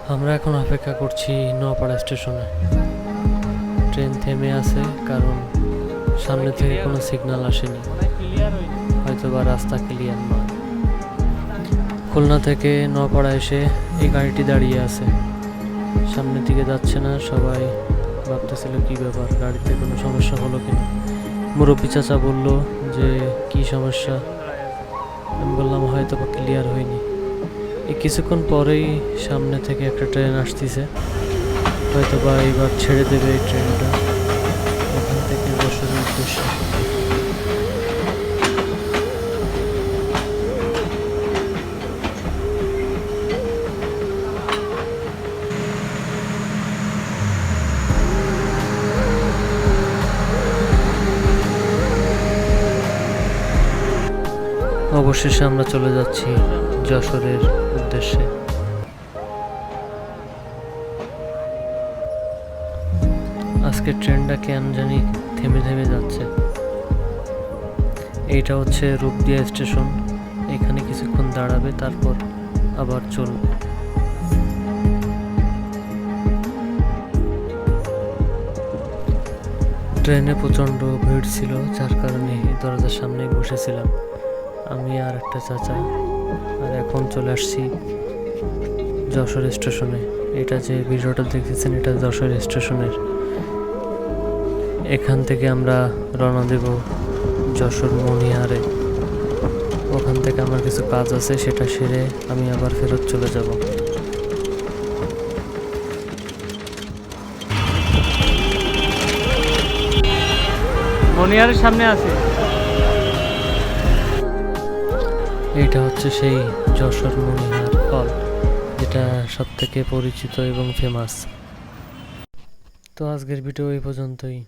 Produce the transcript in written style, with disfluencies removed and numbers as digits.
আমরা এখন অপেক্ষা করছি নোয়াপাড়া স্টেশনে। ট্রেন থেমে আছে কারণ সামনে থেকে কোনো সিগন্যাল আসেনি, হয়তো বা রাস্তা ক্লিয়ার নয়। খুলনা থেকে নোয়াপাড়া এসে এই গাড়িটি দাঁড়িয়ে আছে, সামনের দিকে যাচ্ছে না। সবাই ভাবতেছিল কি ব্যাপার, গাড়িতে কোনো সমস্যা হলো কিনা। মুরব্বী চাচা বলল যে কি সমস্যা, আমি বললাম হয়তো বা ক্লিয়ার হয়নি। এই কিছুক্ষণ পরেই সামনে থেকে একটা ট্রেন আসতেছে, হয়তো বা এবার ছেড়ে দেবে এই ট্রেনটা ওখান থেকে যশোরের উদ্দেশ্যে। অবশেষে আমরা চলে যাচ্ছি যশোরের উদ্দেশ্যে। আজকে ট্রেনটা কেন জানি থেমে থেমে যাচ্ছে। এইটা হচ্ছে রূপদিয়া স্টেশন, এখানে কিছুক্ষণ দাঁড়াবে, তারপর আবার চলবে। ট্রেনে প্রচণ্ড ভিড় ছিল, যার কারণে দরজার সামনে বসেছিলাম আমি আর একটা চাচা। আর এখন চলে আসছি যশোর স্টেশনে। এটা যে ভিডিওটা দেখতেছেন এটা যশোর স্টেশনের। এখান থেকে আমরা রওনা দেব যশোর মণিহারে। ওখান থেকে আমার কিছু কাজ আছে, সেটা সেরে আমি আবার ফেরত চলে যাব। মনিহারের সামনে আছে। এইটা হচ্ছে সেই যশোর মণিহার হল, যেটা সব থেকে পরিচিত এবং ফেমাস। তো আজকের ভিডিও এই পর্যন্তই।